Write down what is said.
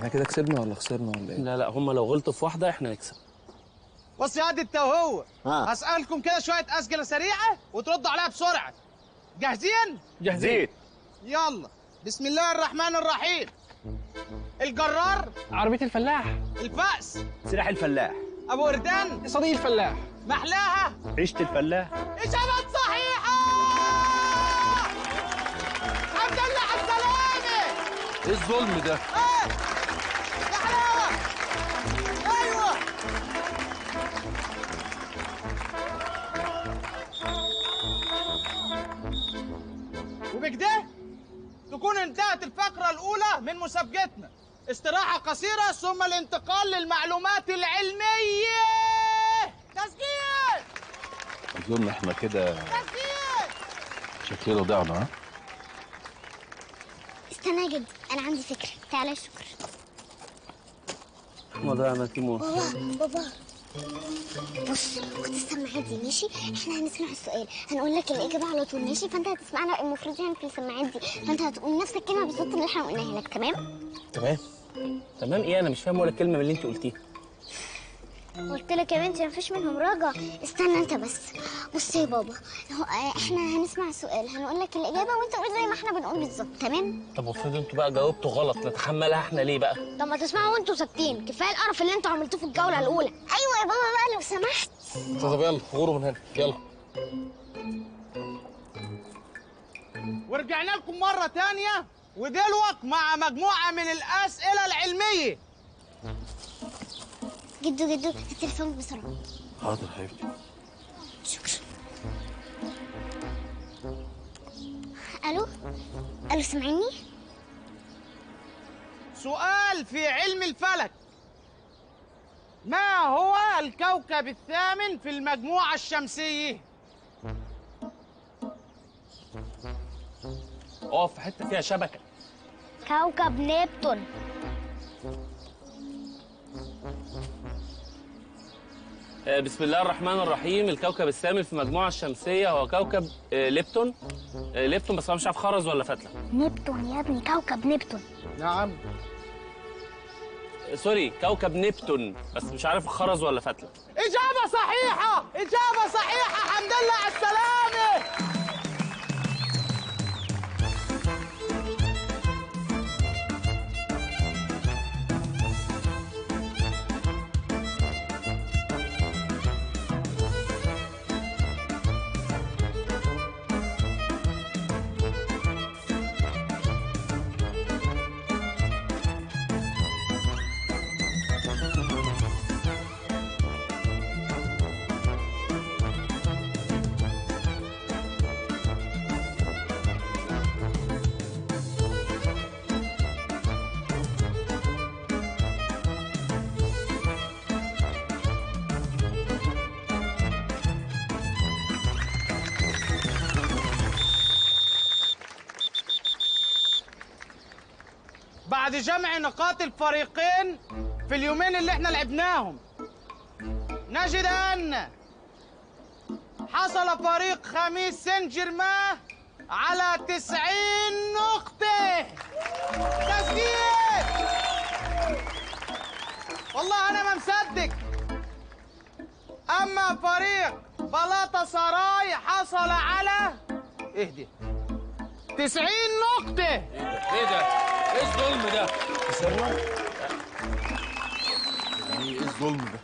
احنا كده كسبنا ولا خسرنا ولا ايه؟ لا هم لو غلطوا في واحده احنا نكسب. بص يا واد انت وهو، هسألكم كده شوية أسئلة سريعة وتردوا عليها بسرعة. جاهزين؟ جاهزين. يلا. بسم الله الرحمن الرحيم. الجرار. عربية الفلاح. الفأس. سلاح الفلاح. أبو وردان. صديق الفلاح. محلاها. عيشة الفلاح. إجابة صحيحة! الحمد لله على السلامة. ايه الظلم ده؟ محلاها. أيوه. وبكده تكون انتهت الفقرة الأولى من مسابقتنا. استراحة قصيرة ثم الانتقال للمعلومات العلمية. تسجيل! اظن احنا كده تسجيل! شكلنا ضعنا. ها؟ استنى يا جدي، انا عندي فكره. تعالى شكر. وضعنا تيمون. بابا بص، خد السماعات دي ماشي. احنا هنسمع السؤال، هنقول لك الاجابه على طول ماشي. فانت هتسمعنا المفروض يعني في السماعات دي، فانت هتقول نفس الكلمه بالظبط اللي احنا قلناها لك. تمام تمام ايه؟ انا مش فاهم ولا كلمه من اللي انت قلتيها. قلت لك يا بنتي مفيش منهم راجع. استنى انت بس. بص يا بابا، احنا هنسمع السؤال، هنقول لك الاجابه وانت قول زي ما احنا بنقول بالظبط. تمام؟ طب افرض انتوا بقى جاوبتوا غلط، نتحملها احنا ليه بقى؟ طب ما تسمعوا وانتوا ساكتين. كفايه القرف اللي انتوا عملتوه في الجوله الاولى. ايوه يا بابا بقى لو سمحت. طب يلا غوروا من هنا يلا. ورجعنا لكم مرة تانية ودلوقتي مع مجموعة من الأسئلة العلمية. جدو التليفون بسرعه. حاضر حبيبتي. شكرا. الو سامعني؟ سؤال في علم الفلك. ما هو الكوكب الثامن في المجموعة الشمسية؟ اقف في حته فيها شبكه. كوكب نبتون. بسم الله الرحمن الرحيم. الكوكب الثامن في المجموعه الشمسيه هو كوكب ليبتون. ليبتون، بس انا مش عارف خرز ولا فتله. نبتون يا ابني، كوكب نبتون. نعم. سوري، كوكب نبتون، بس مش عارف خرز ولا فتله. إجابة صحيحة. إجابة صحيحة. الحمد لله على السلامة. بعد جمع نقاط الفريقين في اليومين اللي احنا لعبناهم، نجد أن حصل فريق خميس سان جيرمان على 90 نقطة. تسجيل! والله أنا ما مصدق. أما فريق بلاطة سراي حصل على 90 نقطة. ايه ده؟ ايه الظلم ده؟ خسرنا؟ يعني ايه الظلم ده؟